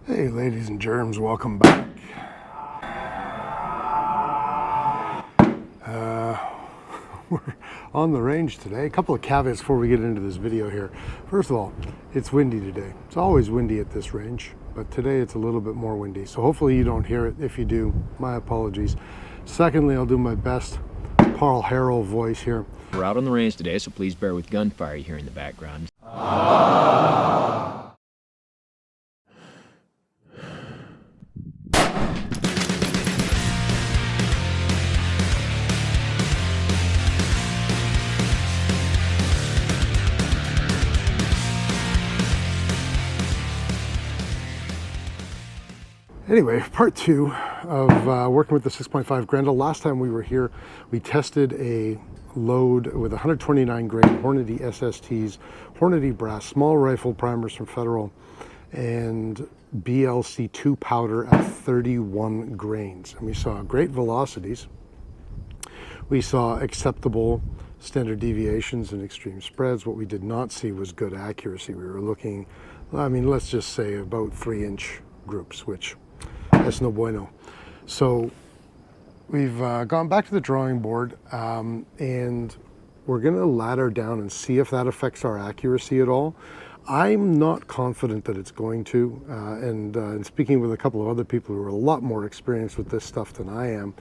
Hey ladies and germs, welcome back. We're on the range today. A couple of caveats before we get into this video here. First of all, it's windy today. It's always windy at this range, but today it's a little bit more windy. So hopefully you don't hear it. If you do, my apologies. Secondly, I'll do my best Paul Harrell voice here. We're out on the range today, so please bear with gunfire you hear in the background. Anyway, part two of working with the 6.5 Grendel. Last time we were here, we tested a load with 129 grain Hornady SSTs, Hornady brass, small rifle primers from Federal, and BLC2 powder at 31 grains. And we saw great velocities. We saw acceptable standard deviations and extreme spreads. What we did not see was good accuracy. We were looking, I mean, let's just say about 3-inch groups, which that's no bueno. So we've gone back to the drawing board and we're going to ladder down and see if that affects our accuracy at all. I'm not confident that it's going to, and speaking with a couple of other people who are a lot more experienced with this stuff than I am,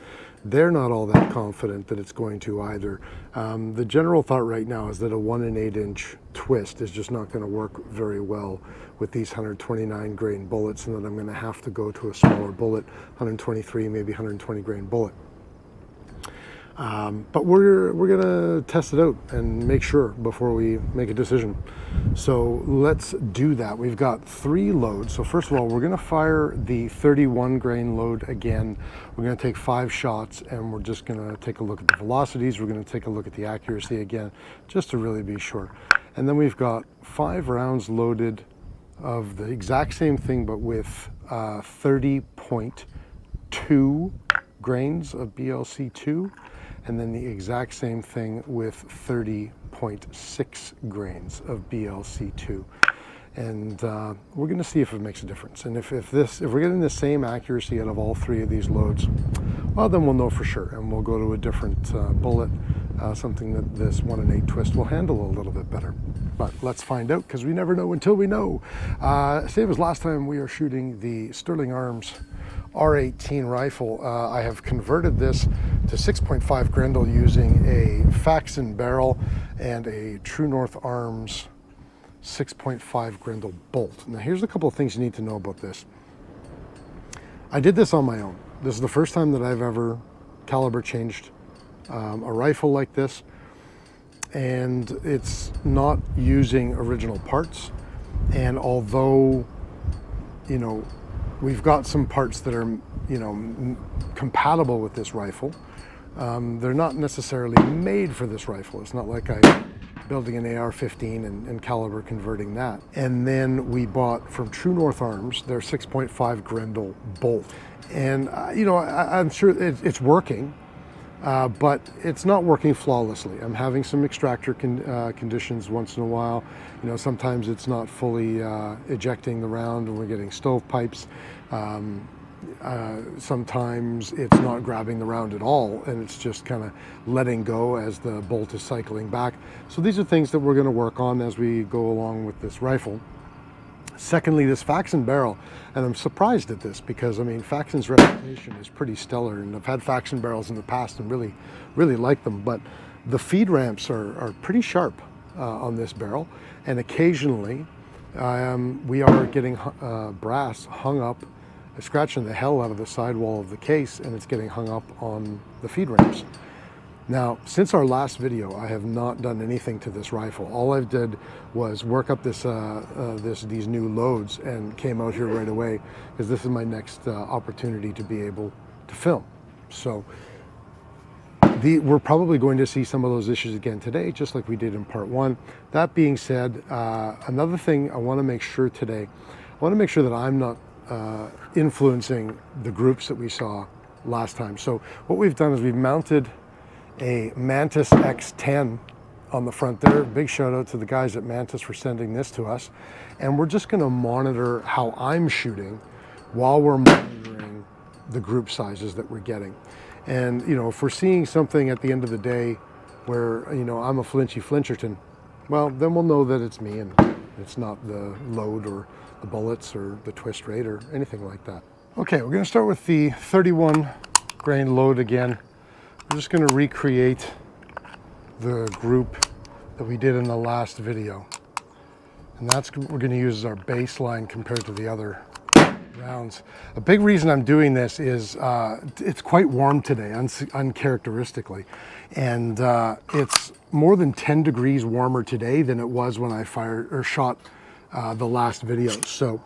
they're not all that confident that it's going to either. The general thought right now is that a 1 1/8-inch twist is just not going to work very well with these 129 grain bullets, and that I'm going to have to go to a smaller bullet, 123, maybe 120 grain bullet. But we're gonna test it out and make sure before we make a decision. So let's do that. We've got 3 loads. So first of all, we're gonna fire the 31 grain load again. We're gonna take 5 shots and we're just gonna take a look at the velocities. We're gonna take a look at the accuracy again, just to really be sure. And then we've got 5 rounds loaded of the exact same thing, but with 30.2 grains of BLC2. And then the exact same thing with 30.6 grains of BLC2. And we're gonna see if it makes a difference. And if we're getting the same accuracy out of all 3 of these loads, well, then we'll know for sure. And we'll go to a different bullet, something that this 1 1/8 twist will handle a little bit better. But let's find out, because we never know until we know. Same as last time, we are shooting the Sterling Arms R18 rifle. I have converted this to 6.5 Grendel using a Faxon barrel and a True North Arms 6.5 Grendel bolt. Now here's a couple of things you need to know about this. I did this on my own. This is the first time that I've ever caliber changed a rifle like this, and it's not using original parts. And although, you know, we've got some parts that are, you know, compatible with this rifle, they're not necessarily made for this rifle. It's not like I'm building an AR-15 and caliber converting that. And then we bought from True North Arms their 6.5 Grendel bolt. And, you know, I'm sure it's working, but it's not working flawlessly. I'm having some extractor conditions once in a while. You know, sometimes it's not fully ejecting the round and we're getting stovepipes. Sometimes it's not grabbing the round at all and it's just kind of letting go as the bolt is cycling back. So these are things that we're going to work on as we go along with this rifle. Secondly, this Faxon barrel, and I'm surprised at this because, I mean, Faxon's reputation is pretty stellar, and I've had Faxon barrels in the past and really like them, but the feed ramps are pretty sharp on this barrel, and occasionally we are getting brass hung up, scratching the hell out of the sidewall of the case, and it's getting hung up on the feed ramps. Now, since our last video, I have not done anything to this rifle. All I did was work up these new loads and came out here right away because this is my next opportunity to be able to film. So we're probably going to see some of those issues again today, just like we did in part 1. That being said, another thing I want to make sure today, I want to make sure that I'm not influencing the groups that we saw last time. So what we've done is we've mounted a Mantis X10 on the front there. Big shout out to the guys at Mantis for sending this to us. And we're just gonna monitor how I'm shooting while we're monitoring the group sizes that we're getting. And if we're seeing something at the end of the day where I'm a flinchy Flincherton, well, then we'll know that it's me and it's not the load or the bullets or the twist rate or anything like that. Okay, we're going to start with the 31 grain load again. I'm just going to recreate the group that we did in the last video. And that's what we're going to use as our baseline compared to the other rounds. A big reason I'm doing this is it's quite warm today, uncharacteristically. And it's more than 10 degrees warmer today than it was when I fired or shot the last video. So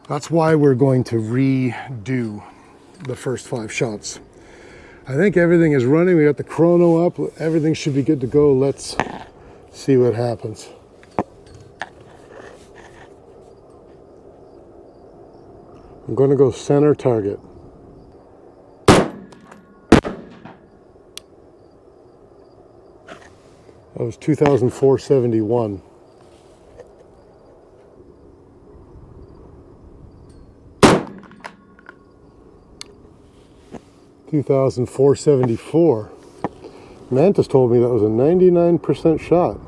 that's why we're going to redo the first 5 shots. I think everything is running. We got the chrono up. Everything should be good to go. Let's see what happens. I'm going to go center target. That was 2,471. $2,474. Mantis told me that was a 99% shot.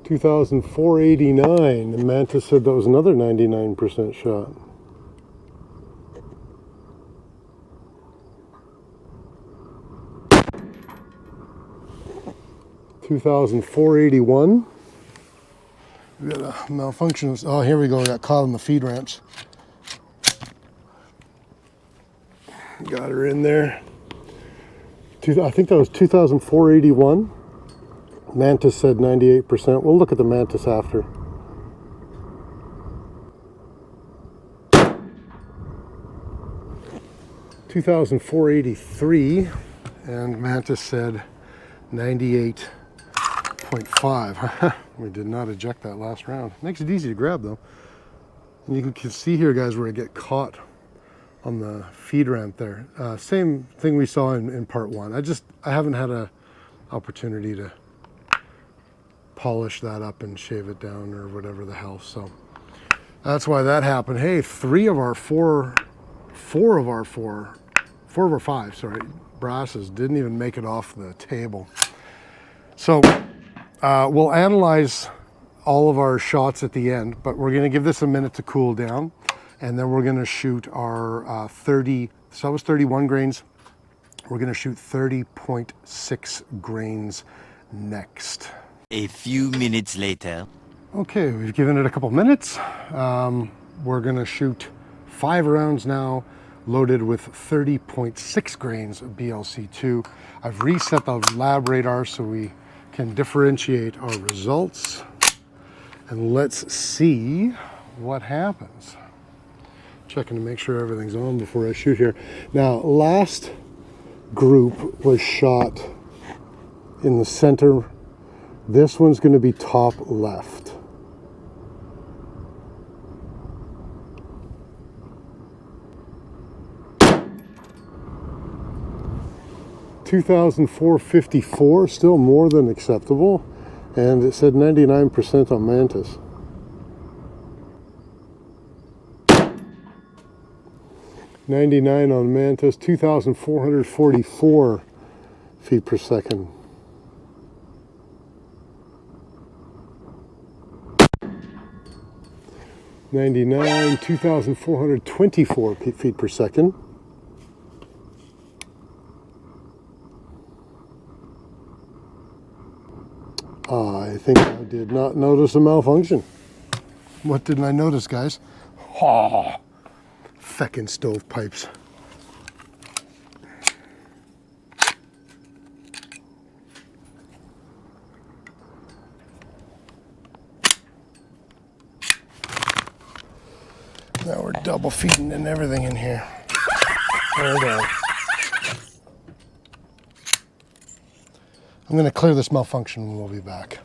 $2,489. And Mantis said that was another 99% shot. $2,481. We got a malfunction. Oh, here we go. We got caught on the feed ramps. Got her in there. I think that was 2,481. Mantis said 98%. We'll look at the Mantis after. $2,483, and Mantis said 98.5. We did not eject that last round. Makes it easy to grab though. And you can see here, guys, where I get caught on the feed ramp there. Same thing we saw in part 1. I haven't had a opportunity to polish that up and shave it down or whatever the hell. So that's why that happened. Hey, 4 of our 5, sorry, brasses didn't even make it off the table. So we'll analyze all of our shots at the end, but we're going to give this a minute to cool down, and then we're going to shoot our 30, so that was 31 grains. We're going to shoot 30.6 grains next. A few minutes later. Okay, we've given it a couple minutes. We're going to shoot 5 rounds now, loaded with 30.6 grains of BLC2. I've reset the lab radar so we can differentiate our results. And let's see what happens. Checking to make sure everything's on before I shoot here. Now, last group was shot in the center. This one's going to be top left. $2,454, still more than acceptable, and it said 99% on Mantis. $99 on Mantis, 2,444 feet per second. $99, 2,424 feet per second. I think I did not notice a malfunction. What didn't I notice, guys? Oh, feckin' stovepipes. Now we're double feeding and everything in here. Hold on. I'm going to clear this malfunction and we'll be back.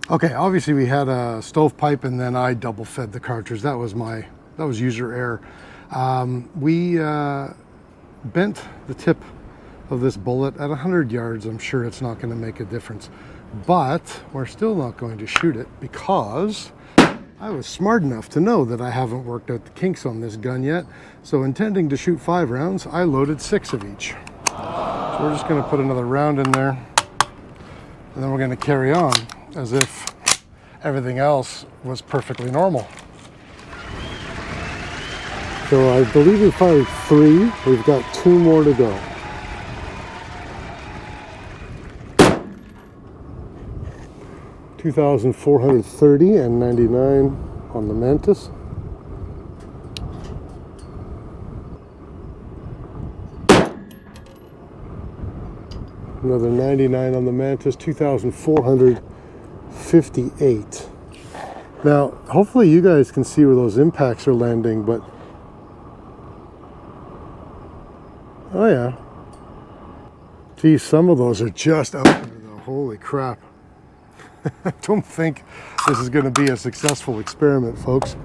Okay, obviously we had a stovepipe and then I double fed the cartridge. That was user error. We bent the tip of this bullet at 100 yards. I'm sure it's not going to make a difference, but we're still not going to shoot it because I was smart enough to know that I haven't worked out the kinks on this gun yet. So intending to shoot 5 rounds, I loaded 6 of each. So we're just going to put another round in there, and then we're going to carry on as if everything else was perfectly normal. So I believe we fired 3. We've got 2 more to go. $2,430 and 99 on the Mantis. Another 99 on the Mantis, 2,458. Now, hopefully you guys can see where those impacts are landing, but oh yeah. Geez, some of those are just out there though. Holy crap. I don't think this is going to be a successful experiment, folks.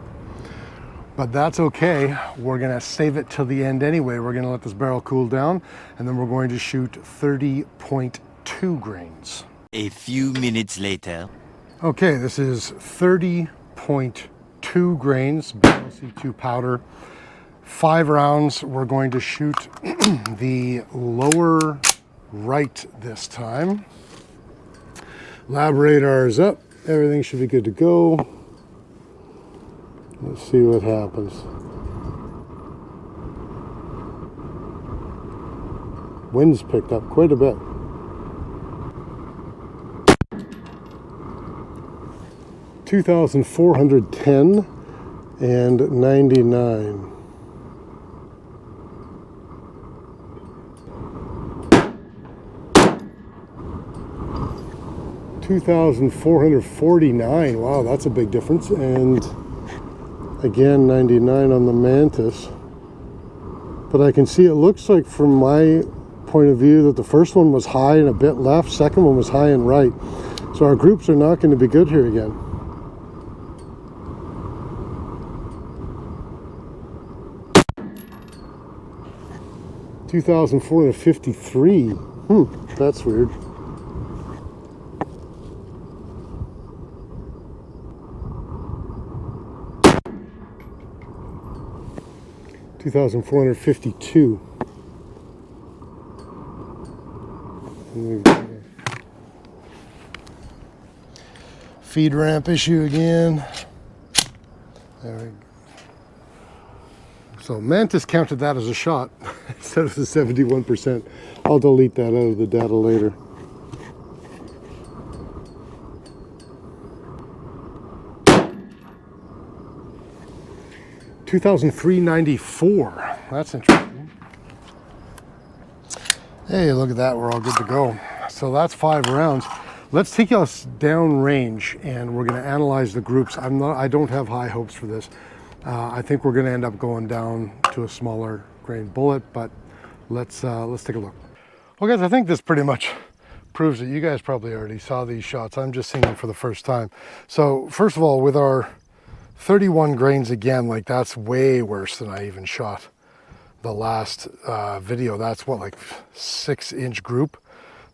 But that's okay. We're going to save it till the end anyway. We're going to let this barrel cool down, and then we're going to shoot 30.2 grains. A few minutes later. Okay, this is 30.2 grains BLC2 powder. 5 rounds. We're going to shoot the lower right this time. Lab radar is up. Everything should be good to go. Let's see what happens. Wind's picked up quite a bit. $2,410 and 99. $2,449. Wow, that's a big difference. And again, 99 on the Mantis. But I can see it looks like from my point of view that the first one was high and a bit left, second one was high and right. So our groups are not going to be good here again. $2,453. That's weird. $2,452. Feed ramp issue again. There we go. So Mantis counted that as a shot instead of the 71%. I'll delete that out of the data later. $2,394. That's interesting. Hey, look at that. We're all good to go. So that's 5 rounds. Let's take us down range, and we're going to analyze the groups. I don't have high hopes for this. I think we're going to end up going down to a smaller grain bullet, but let's take a look. Well, guys, I think this pretty much proves that you guys probably already saw these shots. I'm just seeing them for the first time. So first of all, with our 31 grains again, like that's way worse than I even shot the last video. That's what, like 6-inch group.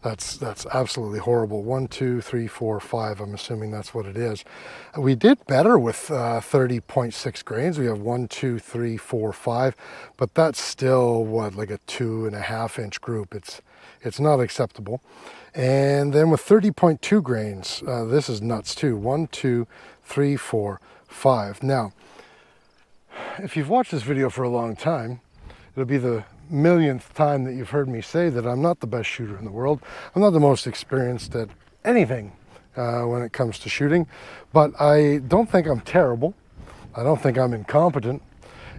That's absolutely horrible. 1, 2, 3, 4, 5. I'm assuming that's what it is. We did better with 30.6 grains. We have 1, 2, 3, 4, 5, but that's still what, like a 2.5-inch group. It's not acceptable. And then with 30.2 grains, this is nuts too. 1, 2, 3, 4, 5. Now, if you've watched this video for a long time, it'll be the millionth time that you've heard me say that I'm not the best shooter in the world. I'm not the most experienced at anything when it comes to shooting, but I don't think I'm terrible. I don't think I'm incompetent.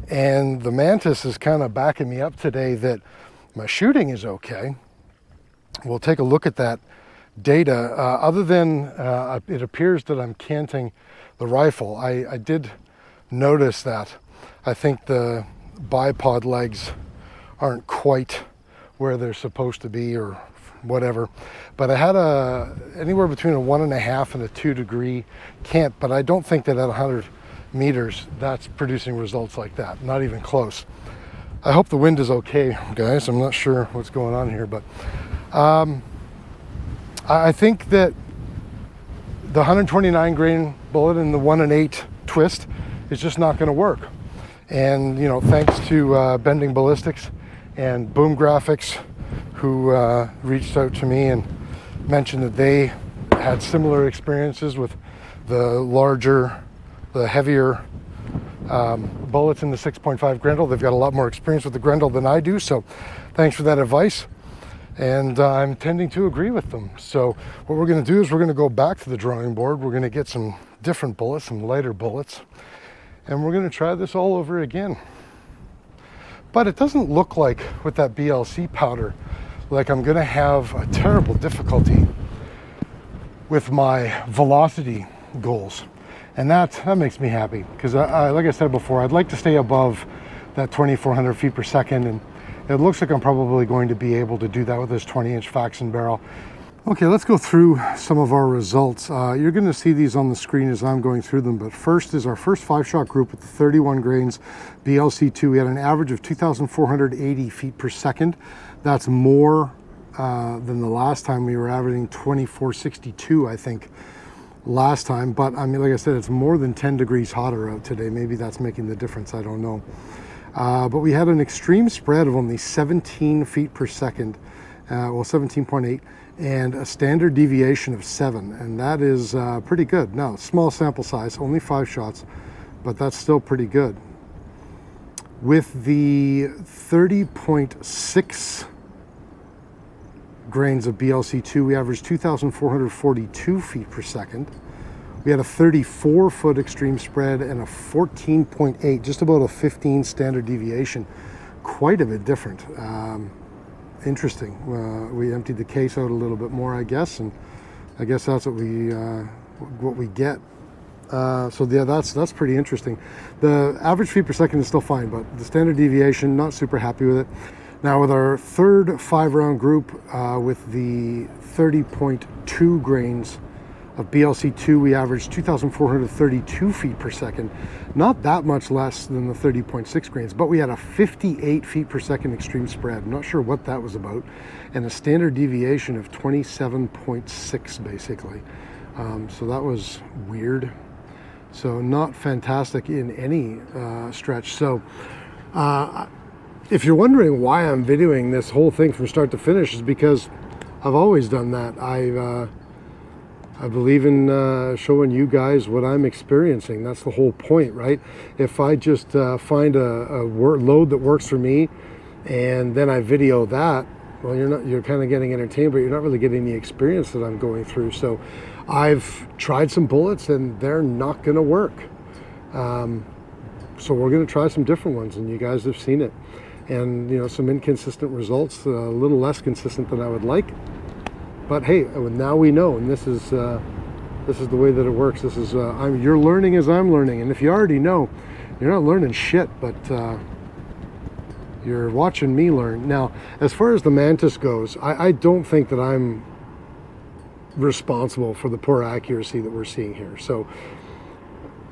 And the Mantis is kind of backing me up today that my shooting is okay. We'll take a look at that data. Other than it appears that I'm canting the rifle, I did notice that. I think the bipod legs aren't quite where they're supposed to be or whatever. But I had anywhere between a 1.5 and a 2 degree cant, but I don't think that at 100 meters that's producing results like that, not even close. I hope the wind is okay, guys. I'm not sure what's going on here, but I think that the 129 grain bullet and the 1-8 twist is just not going to work. And you know, thanks to Bending Ballistics and Boom Graphics, who reached out to me and mentioned that they had similar experiences with the larger, the heavier bullets in the 6.5 Grendel. They've got a lot more experience with the Grendel than I do, so thanks for that advice. And I'm tending to agree with them. So what we're going to do is we're going to go back to the drawing board. We're going to get some different bullets, some lighter bullets, and we're going to try this all over again. But it doesn't look like, with that BLC powder, like I'm going to have a terrible difficulty with my velocity goals. And that makes me happy, because like I said before, I'd like to stay above that 2,400 feet per second, and it looks like I'm probably going to be able to do that with this 20-inch Faxon barrel. Okay, let's go through some of our results. You're going to see these on the screen as I'm going through them, but first is our first 5-shot group with the 31 grains BLC2. We had an average of 2,480 feet per second. That's more than the last time. We were averaging 2,462, I think, last time. But I mean, like I said, it's more than 10 degrees hotter out today. Maybe that's making the difference, I don't know. But we had an extreme spread of only 17 feet per second, well, 17.8, and a standard deviation of 7, and that is pretty good. Now, small sample size, only 5 shots, but that's still pretty good. With the 30.6 grains of BLC2, we averaged 2,442 feet per second. We had a 34-foot extreme spread and a 14.8, just about a 15 standard deviation. Quite a bit different. Interesting. We emptied the case out a little bit more, I guess, and I guess that's what we get. So yeah, that's pretty interesting. The average feet per second is still fine, but the standard deviation, not super happy with it. Now with our third 5-round group with the 30.2 grains of BLC2, we averaged 2,432 feet per second. Not that much less than the 30.6 grains, but we had a 58 feet per second extreme spread. Not sure what that was about. And a standard deviation of 27.6 basically. So that was weird. So not fantastic in any stretch. So if you're wondering why I'm videoing this whole thing from start to finish, is because I've always done that. I believe in showing you guys what I'm experiencing. That's the whole point, right? If I just find a load that works for me and then I video that, well, you're kind of getting entertained, but you're not really getting the experience that I'm going through. So I've tried some bullets and they're not going to work. So we're going to try some different ones, and you guys have seen it. And, you know, some inconsistent results, a little less consistent than I would like. But hey, now we know, and this is the way that it works. This is you're learning as I'm learning, and if you already know, you're not learning shit, but you're watching me learn. Now, as far as the Mantis goes, I don't think that I'm responsible for the poor accuracy that we're seeing here. So,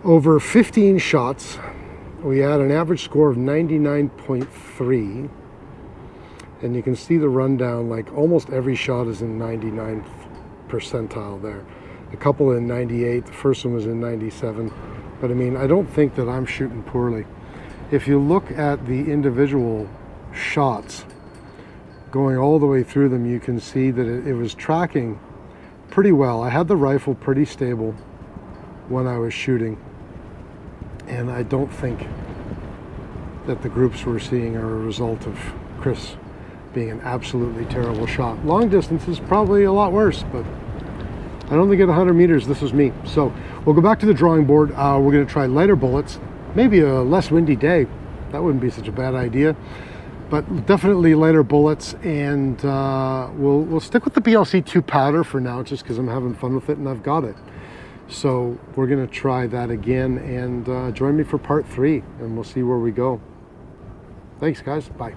over 15 shots, we had an average score of 99.3. And you can see the rundown, like almost every shot is in 99th percentile there. A couple in 98, the first one was in 97. But I mean, I don't think that I'm shooting poorly. If you look at the individual shots, going all the way through them, you can see that it was tracking pretty well. I had the rifle pretty stable when I was shooting. And I don't think that the groups we're seeing are a result of Chris being an absolutely terrible shot. Long distance is probably a lot worse, but I don't think at 100 meters this was me. So we'll go back to the drawing board. We're going to try lighter bullets, maybe a less windy day. That wouldn't be such a bad idea, but definitely lighter bullets. And we'll stick with the BLC2 powder for now, just because I'm having fun with it and I've got it. So we're going to try that again, and join me for part 3, and we'll see where we go. Thanks, guys. Bye.